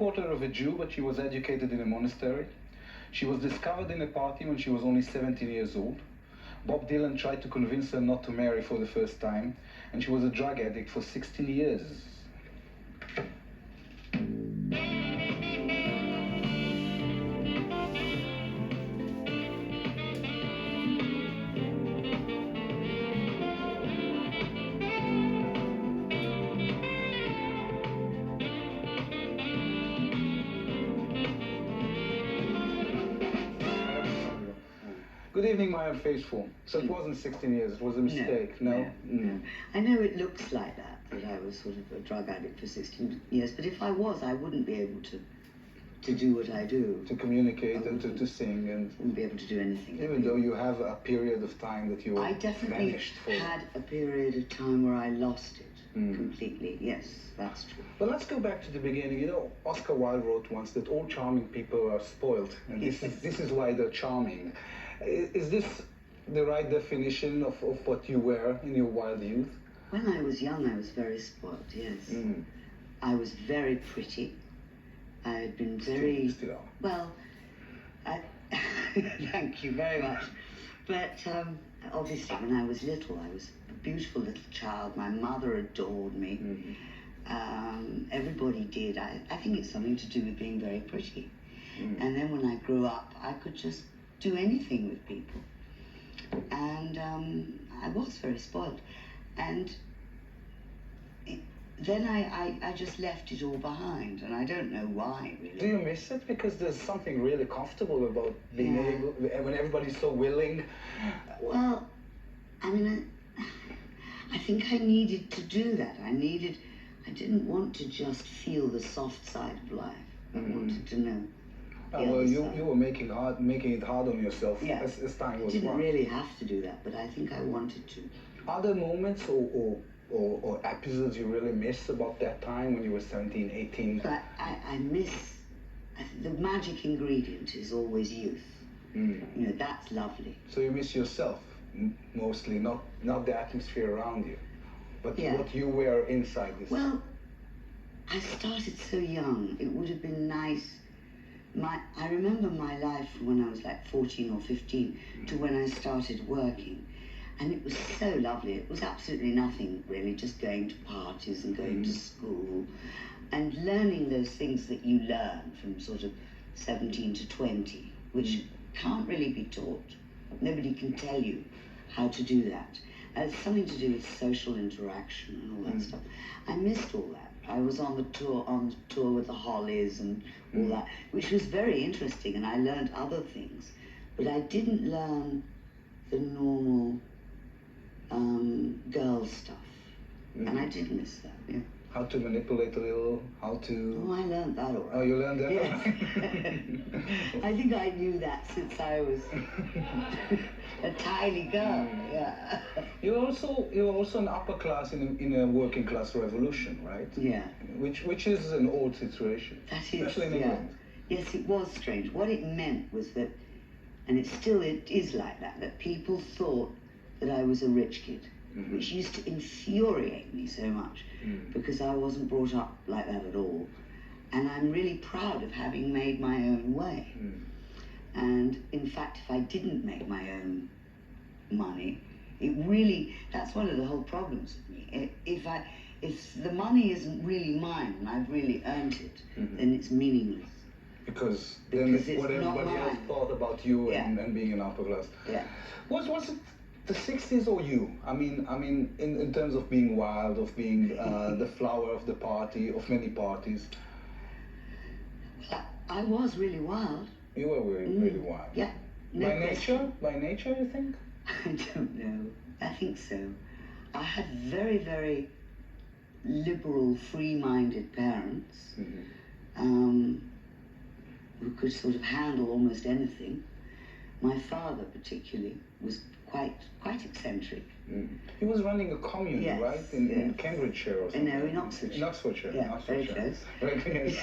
Quarter of a Jew, but she was educated in a monastery. She was discovered in a party when she was only 17 years old. Bob Dylan tried to convince her not to marry for the first time, and she was a drug addict for 16 years. Good evening, Marianne Faithfull. So it wasn't 16 years, it was a mistake, no? No. I know it looks like that I was sort of a drug addict for 16 years, but if I was, I wouldn't be able to do what I do. To communicate and to sing and... Wouldn't be able to do anything. Even though you have a period of time that you I definitely vanished for. had a period of time where I lost it completely. Yes, that's true. But let's go back to the beginning. You know, Oscar Wilde wrote once that all charming people are spoiled, and this is why they're charming. Is this the right definition of what you were in your wild youth? When I was young, I was very spoiled, yes. I was very pretty. I had been very... Still are. Well, thank you very much. But obviously, when I was little, I was a beautiful little child. My mother adored me. Everybody did. I think it's something to do with being very pretty. And then when I grew up, I could just do anything with people. And I was very spoiled. And then I just left it all behind, and I don't know why, really. Do you miss it? Because there's something really comfortable about being able, when everybody's so willing. Well, I mean, I think I needed to do that. I didn't want to just feel the soft side of life. I wanted to know. Well, you were making it hard on yourself as time was on. I didn't really have to do that, but I think I wanted to. Are there moments or episodes you really miss about that time when you were 17, 18? I miss, the magic ingredient is always youth. You know, that's lovely. So you miss yourself mostly, not the atmosphere around you, but what you were inside this. Well, I started so young. It would have been nice. I remember my life from when I was like 14 or 15 to when I started working. And it was so lovely. It was absolutely nothing, really, just going to parties and going to school and learning those things that you learn from sort of 17 to 20, which can't really be taught. Nobody can tell you how to do that. It's something to do with social interaction and all that stuff. I missed all that. I was on the tour with the Hollies and all that, which was very interesting, and I learned other things. But I didn't learn the normal girl stuff. And I did miss that, How to manipulate a little, how to... Oh, I learned that all right. Oh, you learned that? Yes. I think I knew that since I was a tiny girl, You're also an upper class in a working class revolution, right? Yeah. Which is an old situation. That is, especially in England. Yes, it was strange. What it meant was that, and it is like that people thought that I was a rich kid, which used to infuriate me so much because I wasn't brought up like that at all. And I'm really proud of having made my own way. And in fact, if I didn't make my own money, that's one of the whole problems with me. If the money isn't really mine and I've really earned it, then it's meaningless. Because then it's what everybody else thought about you and being an upper class. Yeah. Was it the 60s or you? I mean, in terms of being wild, of being the flower of the party, of many parties. I was really wild. You were really wild. Yeah. No By nature, you think? I don't know. I think so. I had very, very liberal, free-minded parents who could sort of handle almost anything. My father, particularly, was quite eccentric. He was running a commune, right? In Cambridgeshire or something? No, in Oxfordshire. In Oxfordshire. Yeah, very close. Right, yes.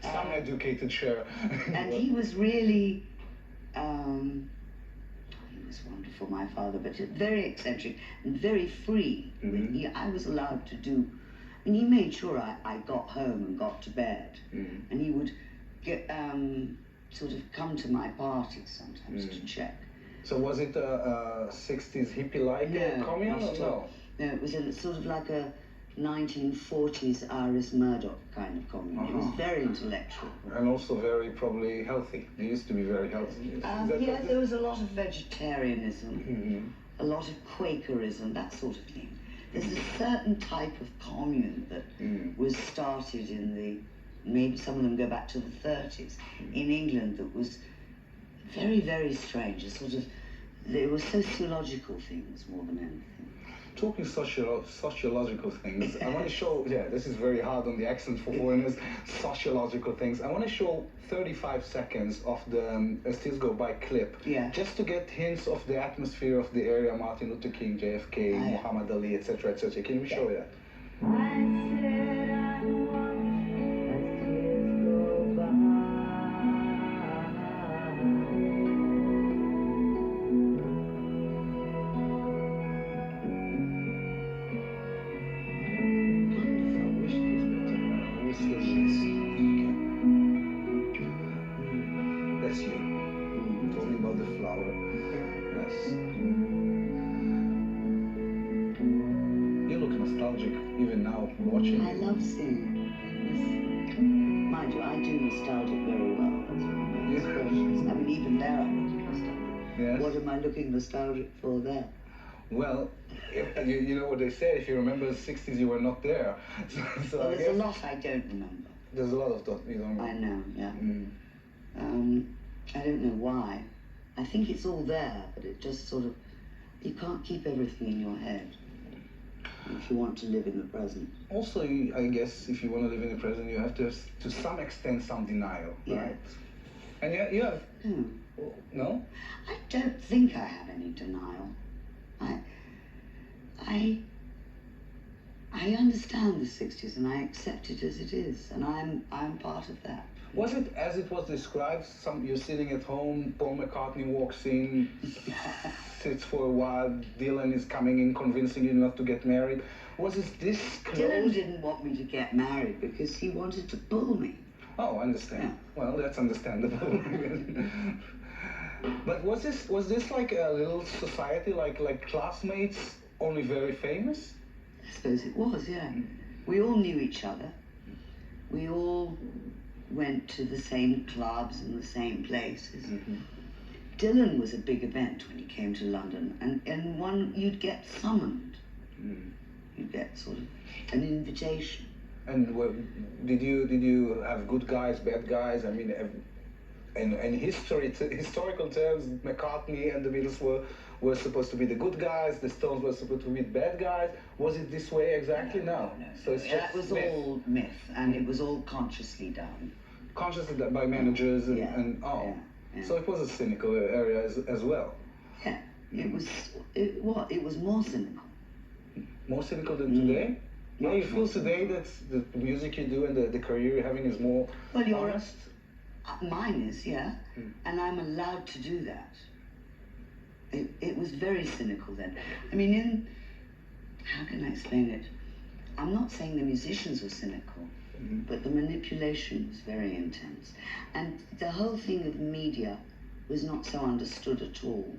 Some educated share. And he was really, he was wonderful, my father, but very eccentric and very free. I was allowed to do And he made sure I got home and got to bed. And he would get sort of come to my parties sometimes to check. So was it a 60s hippie-like commune or no? No, it was sort of like a 1940s Iris Murdoch kind of commune. It was very intellectual. And also very probably healthy. It used to be very healthy. Yeah, there was a lot of vegetarianism, a lot of Quakerism, that sort of thing. There's a certain type of commune that was started in the, maybe some of them go back to the 30s, in England, that was very, very strange. A sort of, they were sociological things more than anything. Talking sociological things, I want to show, this is very hard on the accent for foreigners, sociological things. I want to show 35 seconds of the Stills Go By clip, just to get hints of the atmosphere of the area, Martin Luther King, JFK, Muhammad Ali, etc., etc. Can we show that? That's you. Talking about the flower. Yes. You look nostalgic even now watching. I love singing. Mind you, I do nostalgic very well. That's one of my expressions. I mean, even there I'm looking nostalgic. Yes. What am I looking nostalgic for there? Well, you know what they said, if you remember the 60s, you were not there. So Well, there's a lot I don't remember. There's a lot of stuff you don't remember. I know, yeah. I don't know why. I think it's all there, but it just sort of, you can't keep everything in your head if you want to live in the present. Also, I guess, if you want to live in the present, you have to some extent, some denial, right? And you have... No? I don't think I have any denial. I understand the 60s and I accept it as it is, and I'm part of that. Was it as it was described? You're sitting at home, Paul McCartney walks in, sits for a while, Dylan is coming in, convincing you not to get married. Was it this close? Dylan didn't want me to get married because he wanted to pull me. Oh, I understand. Yeah. Well, that's understandable. But was this like a little society, like classmates, only very famous? I suppose it was, yeah. We all knew each other. We all went to the same clubs and the same places. Dylan was a big event when he came to London, and you'd get summoned. You'd get sort of an invitation. And did you have good guys, bad guys? I mean, in historical terms, McCartney and the Beatles were supposed to be the good guys, the Stones were supposed to be the bad guys. Was it this way exactly? No. So it's just that was myth. all myth, and it was all consciously done. Consciously done by managers so it was a cynical area as well. Yeah, it was more cynical. More cynical than today? Yeah, you feel today that the music you do and the career you're having is more honest? Mine is, yeah, and I'm allowed to do that. It was very cynical then. I mean, how can I explain it? I'm not saying the musicians were cynical, but the manipulation was very intense. And the whole thing of media was not so understood at all.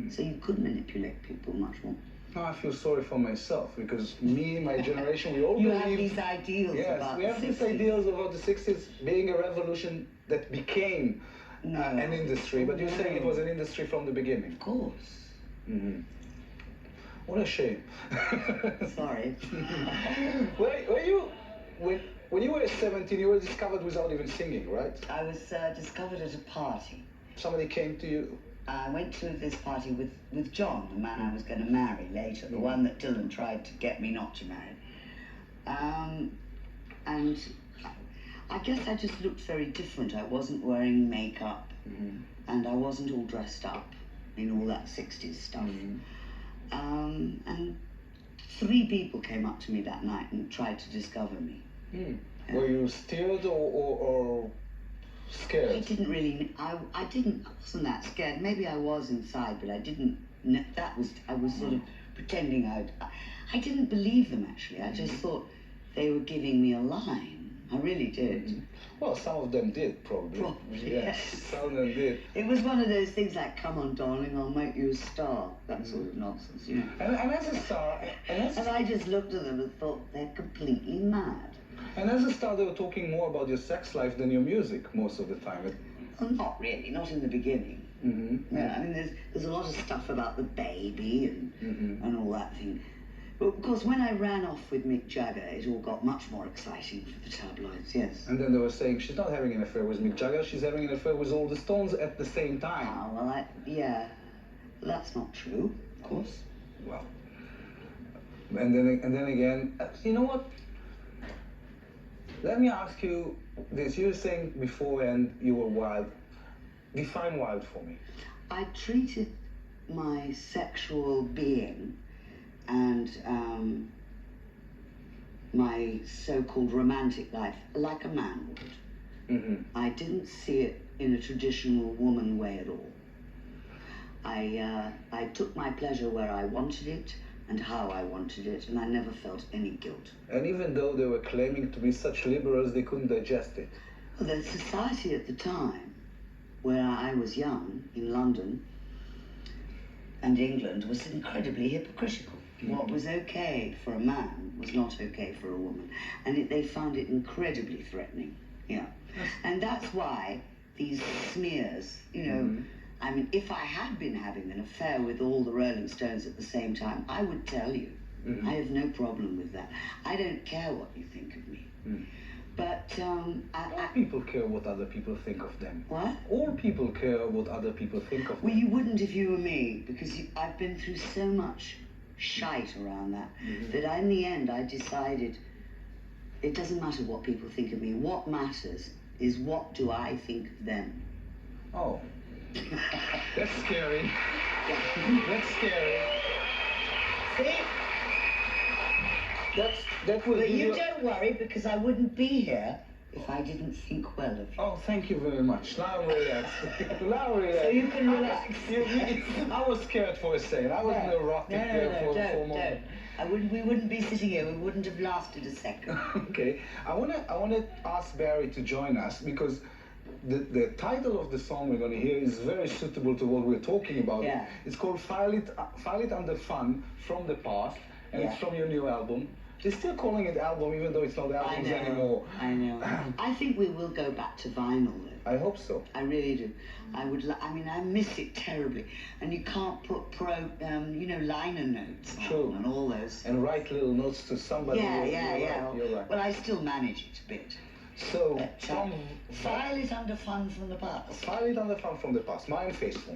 So you could manipulate people much more. No, I feel sorry for myself because me, my generation, we all you believe... have these ideals about we have these ideals about the 60s being a revolution that became an industry, but you're saying it was an industry from the beginning. Of course. What a shame. Sorry. When you were 17, you were discovered without even singing, right? I was discovered at a party. Somebody came to you? I went to this party with John, the man I was going to marry later, the one that Dylan tried to get me not to marry. And I guess I just looked very different. I wasn't wearing makeup, and I wasn't all dressed up in all that 60s stuff. And 3 people came up to me that night and tried to discover me. Were you scared or scared? I didn't really. I wasn't that scared. Maybe I was inside, but I didn't. I was sort of pretending I didn't believe them actually. I just thought they were giving me a line. I really did. Mm-hmm. Well, some of them did, probably. Probably, yes. Some of them did. It was one of those things like, come on, darling, I'll make you a star. That sort of nonsense, you know. And as a star... And I just looked at them and thought, they're completely mad. And as a star, they were talking more about your sex life than your music most of the time. Well, not really, not in the beginning. Mm-hmm. Yeah, I mean, there's a lot of stuff about the baby and all that thing. But of course, when I ran off with Mick Jagger, it all got much more exciting for the tabloids, yes. And then they were saying, she's not having an affair with Mick Jagger, she's having an affair with all the Stones at the same time. Ah, well, yeah. That's not true, of course. Well, and then again, you know what? Let me ask you this. You were saying beforehand you were wild. Define wild for me. I treated my sexual being and my so-called romantic life like a man would. Mm-hmm. I didn't see it in a traditional woman way at all. I took my pleasure where I wanted it and how I wanted it, and I never felt any guilt. And even though they were claiming to be such liberals, they couldn't digest it. Well, the society at the time, where I was young, in London and England, was incredibly hypocritical. What was okay for a man was not okay for a woman. And they found it incredibly threatening. Yeah. And that's why these smears, you know, I mean, if I had been having an affair with all the Rolling Stones at the same time, I would tell you. I have no problem with that. I don't care what you think of me. But all people care what other people think of them. What? All people care what other people think of them. Well, you wouldn't if you were me, because I've been through so much shite around that, that in the end I decided it doesn't matter what people think of me. What matters is what do I think of them. Oh. That's scary. That's scary. See? That will But give you don't worry, because I wouldn't be here if I didn't think well of you. Oh, thank you very much. Now I'm relaxed. Now I'm relaxed. So you can relax. I was scared for a second. I was neurotic there for a moment. We wouldn't be sitting here. We wouldn't have lasted a second. Okay. I wanna ask Barry to join us, because the title of the song we're going to hear is very suitable to what we're talking about. Yeah. It's called File It Under Fun from the Past, and it's from your new album. They're still calling it album, even though it's not albums anymore. I know. I think we will go back to vinyl, though. I hope so. I really do. I mean, I miss it terribly. And you can't put liner notes on and all those. And write little notes to somebody. Yeah. You're right. Well, I still manage it a bit. So, File It Under Fun from the Past. File It Under Fun from the Past. Marianne Faithfull.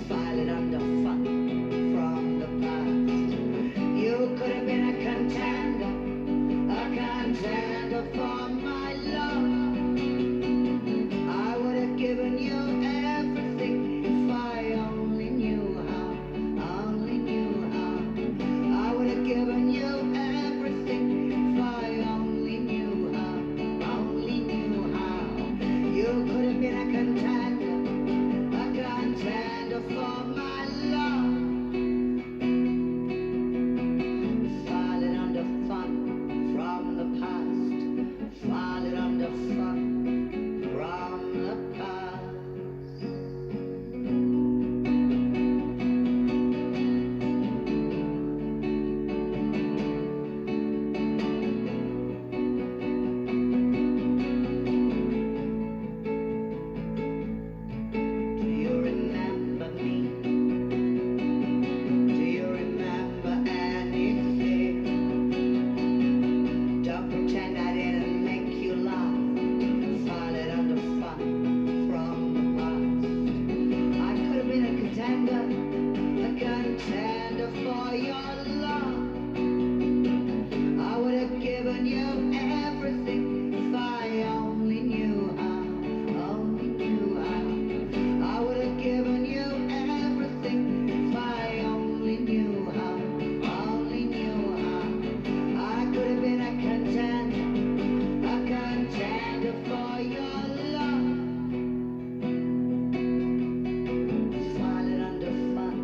File it your love. I would have given you everything if I only knew how, only knew how. I would have given you everything if I only knew how, only knew how. I could have been a contender for your love. File it under fun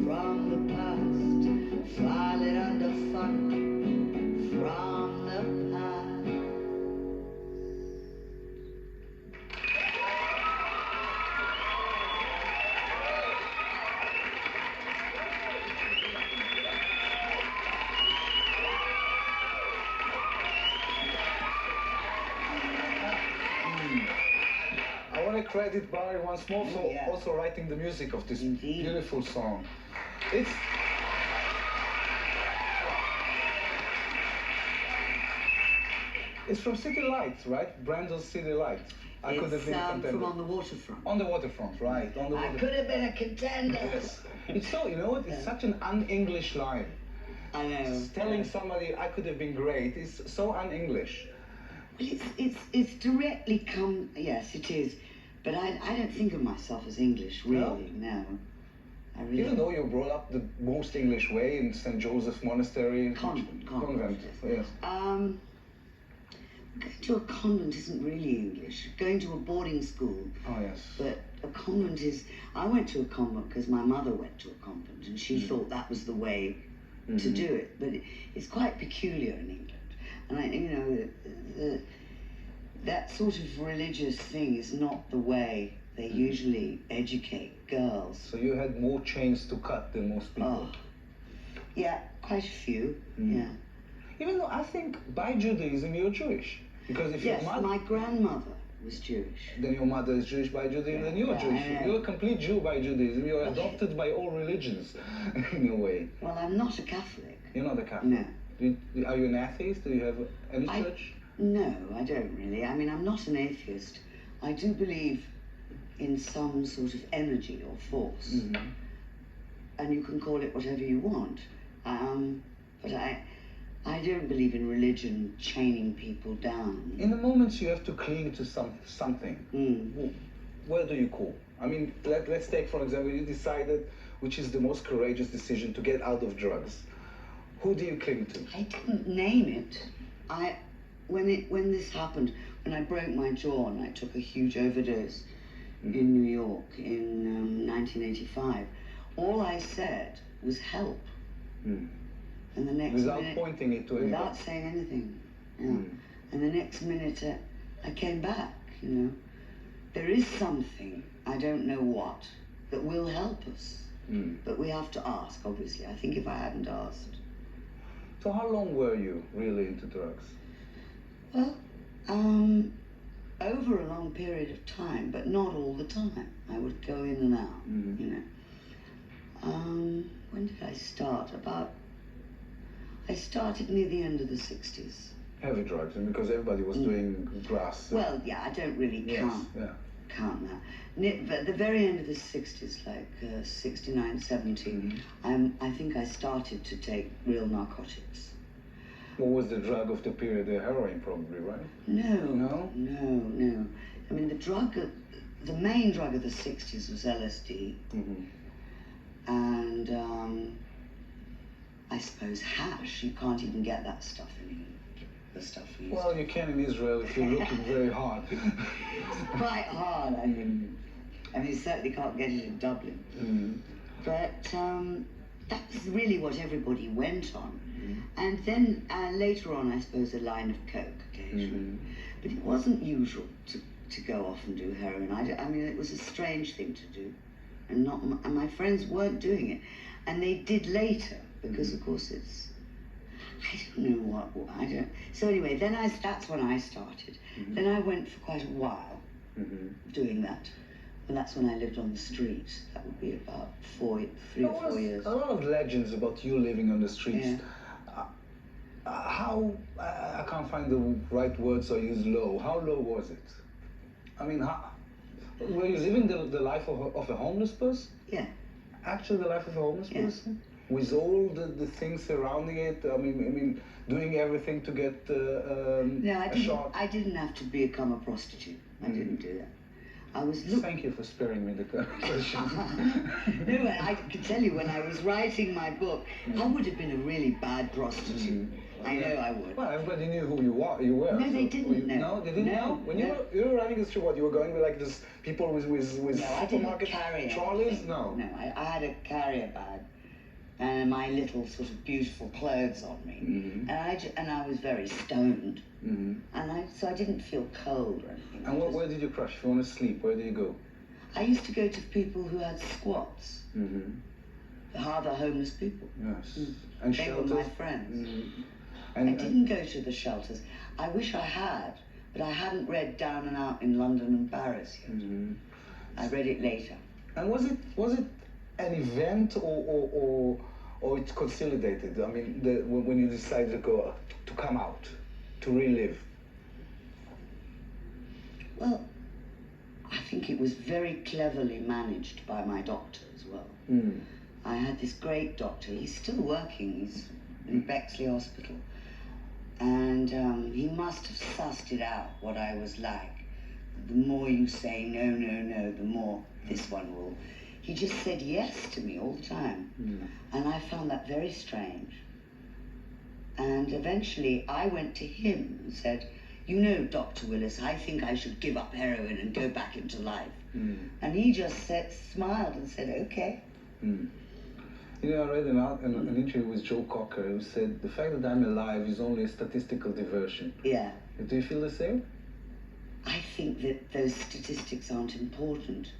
from the past. File it under fun from the past. I want to credit Barry once more for Yeah. also writing the music of this Indeed. beautiful song. It's from City Lights, right? Brandel's City Lights. I could have been a contender. From On the Waterfront. On the waterfront, right? On the I waterfront. could have been a contender. Yes. It's so, you know what? It's such an un-English line. I know. Telling somebody I could have been great is so un-English. It's directly come. Yes, it is. But I don't think of myself as English, really. No. I really. Even though you're brought up the most English way in St. Joseph's Monastery. Convent. Yes. Going to a convent isn't really English. Going to a boarding school. Oh, yes. But a convent is. I went to a convent because my mother went to a convent, and she thought that was the way to do it. But it's quite peculiar in England, and that sort of religious thing is not the way they usually educate girls. So you had more chains to cut than most people. Oh, yeah, quite a few. Yeah. Even though I think by Judaism you're Jewish. Because if Yes, your mother, my grandmother was Jewish. then your mother is Jewish by Judaism, then you're Jewish. You're a complete Jew by Judaism. You're adopted by all religions, in a way. Well, I'm not a Catholic. You're not a Catholic? No. Are you an atheist? Do you have any church? No, I don't really. I mean, I'm not an atheist. I do believe in some sort of energy or force. And you can call it whatever you want. But I don't believe in religion chaining people down. In the moments you have to cling to something, where do you call? I mean, let's take, for example, you decided, which is the most courageous decision, to get out of drugs. Who do you cling to? I didn't name it. When this happened, when I broke my jaw and I took a huge overdose in New York in 1985, all I said was help. And the next without minute, pointing it to anybody. without saying anything. And the next minute, I came back. There is something, I don't know what, that will help us. But we have to ask, obviously. I think if I hadn't asked. So how long were you really into drugs? Well, over a long period of time, but not all the time. I would go in and out, When did I start? I started near the end of the 60s. Heavy drugs, and because everybody was doing grass. Well, yeah, I don't really count that. But the very end of the 60s, like 69, 70, I think I started to take real narcotics. What was the drug of the period? The heroin, probably, right? No. I mean, the main drug of the 60s was LSD. And I suppose hash. You can't even get that stuff in England. The stuff we used Well, you can in Israel if you're looking very hard. It's quite hard. I mean, you certainly can't get it in Dublin. But that's really what everybody went on. And then later on, I suppose, a line of coke occasionally. But it wasn't usual to go off and do heroin. I mean, it was a strange thing to do. And my friends weren't doing it. And they did later, because of course I don't know what, So anyway, that's when I started. Then I went for quite a while doing that. And that's when I lived on the street. That would be about 3 or 4 years. A lot of legends about you living on the streets. Yeah. I can't find the right words, so I use low. How low was it? I mean, were you living the life of a homeless person? Yeah. Actually, the life of a homeless person? with all the things surrounding it? I mean, doing everything to get No, a shot. I didn't have to become a prostitute. I didn't do that. I was Thank you for sparing me the question. No, I can tell you, when I was writing my book, I would have been a really bad prostitute. I know I would. Well, everybody knew who you were. No, they didn't know. No, they didn't know? When you were writing this, what, you were going with like this people with no, I didn't carry trolleys? anything. No. No, I had a carrier bag and my little sort of beautiful clothes on me. And I was very stoned. So I didn't feel cold or anything. And where did you crush? If you want to sleep, where do you go? I used to go to people who had squats. Other homeless people. Yes. And they shelters? were my friends. I didn't go to the shelters. I wish I had, but I hadn't read Down and Out in London and Paris yet. I read it later. And was it an event or it's consolidated? I mean, when you decided to come out, to relive? Well, I think it was very cleverly managed by my doctor as well. I had this great doctor. He's still working. He's in Bexley Hospital. And he must have sussed it out, what I was like. The more you say no, no, no, the more this one will. He just said yes to me all the time. And I found that very strange. And eventually I went to him and said, you know, Dr. Willis, I think I should give up heroin and go back into life. And he just smiled and said, okay. You know, I read an interview with Joe Cocker who said, the fact that I'm alive is only a statistical diversion. Yeah. Do you feel the same? I think that those statistics aren't important.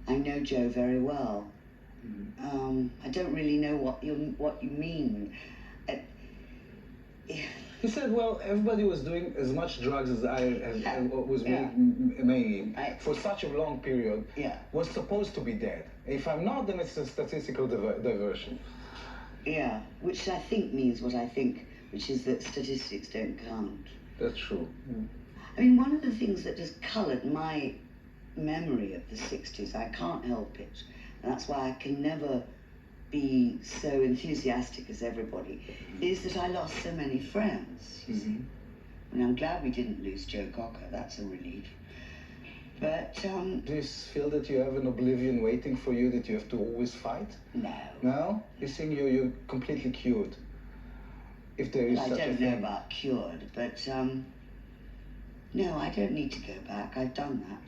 I know Joe very well. I don't really know what you mean. He said, well, everybody was doing as much drugs as I was making for such a long period, was supposed to be dead. If I'm not, then it's a statistical diversion. Yeah, which I think means what I think, which is that statistics don't count. That's true. I mean, one of the things that has coloured my memory of the 60s, I can't help it, and that's why I can never be so enthusiastic as everybody, is that I lost so many friends, you see. And I'm glad we didn't lose Joe Cocker, that's a relief. But, do you feel that you have an oblivion waiting for you, that you have to always fight? No. No? You think you're completely cured? If there is such a thing. I don't know about cured, but, no, I don't need to go back, I've done that.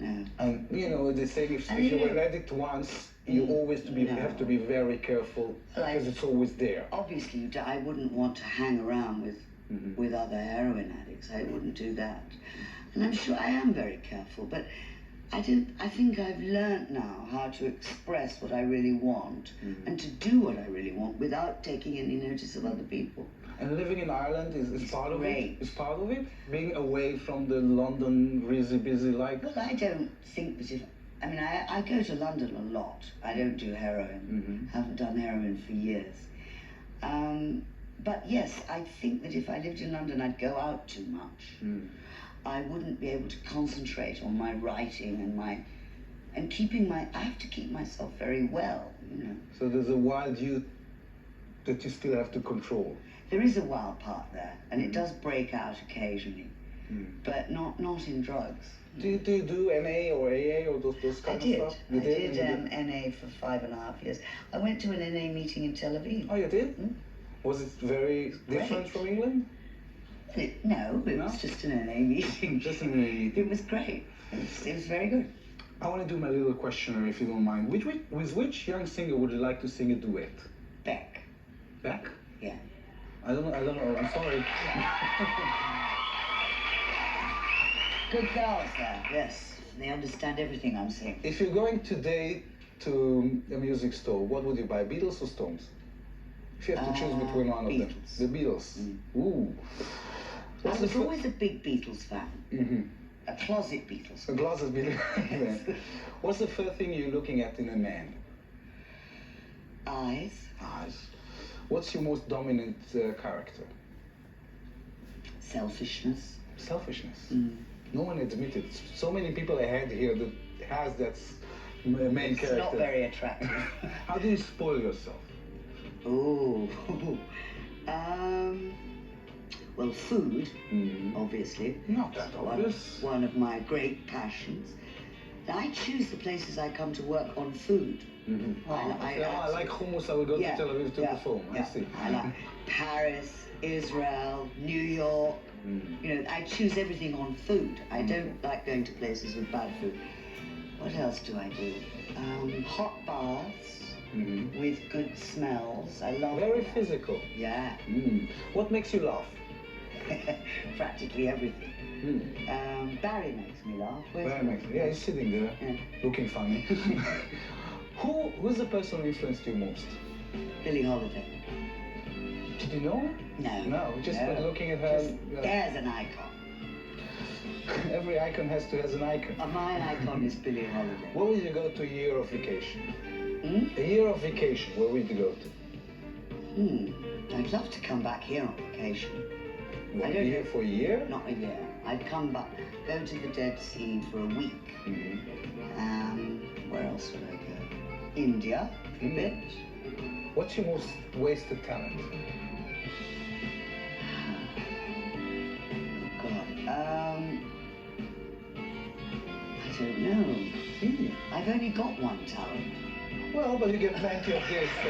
No. And, you know, they say if you were an addict once, you always have to be very careful, because it's always there. Obviously, I wouldn't want to hang around with other heroin addicts. I wouldn't do that. And I'm sure I am very careful, but I think I've learned now how to express what I really want and to do what I really want without taking any notice of other people. And living in Ireland is part of great. it? Is part of it? Being away from the London busy life? Well, I don't think that I mean, I go to London a lot. I don't do heroin. Haven't done heroin for years. But yes, I think that if I lived in London, I'd go out too much. I wouldn't be able to concentrate on my writing and keeping I have to keep myself very well, you know. So there's a wild youth that you still have to control. There is a wild part there, and it does break out occasionally, but not in drugs. Do you do NA or AA or those kind of stuff? I did NA for 5.5 years. I went to an NA meeting in Tel Aviv. Oh, you did? Was it very different from England? No, it was just an NA meeting. Just an NA meeting. It was great. It was very good. I want to do my little questionnaire, if you don't mind. With which young singer would you like to sing a duet? Beck. Beck? Yeah. I don't know. I'm sorry. Good girls there, yes. They understand everything I'm saying. If you're going today to a music store, what would you buy, Beatles or Stones? If you have to choose between one of them. The Beatles. Ooh. I was always a big Beatles fan. A closet Beatles fan. A closet Beatles fan. What's the first thing you're looking at in a man? Eyes. Eyes. What's your most dominant character? Selfishness. Selfishness. No one admitted. So many people I had here that has that main character. It's not very attractive. How do you spoil yourself? Oh, well, food, obviously. Not that obvious. One of my great passions. I choose the places I come to work on food. I like hummus. I will go to Tel Aviv to perform. I see. I like Paris, Israel, New York. You know, I choose everything on food. I don't like going to places with bad food. What else do I do? Hot baths with good smells. I love Very that. physical. Yeah. What makes you laugh? Practically everything. Barry makes me laugh. Yeah, he's sitting there, looking funny. Who's the person who influenced you most? Billie Holiday. Did you know her? No. Just by looking at her. There's an icon. Every icon has an icon. My icon is Billie Holiday. Where would you go to a year of vacation? A year of vacation, where would you go to? I'd love to come back here on vacation. You want to be here for a year? Not a year. I'd come back, go to the Dead Sea for a week. Where else would I go? India, a bit. What's your most wasted talent? God. I don't know. I've only got one talent. Well, but you get plenty of this. So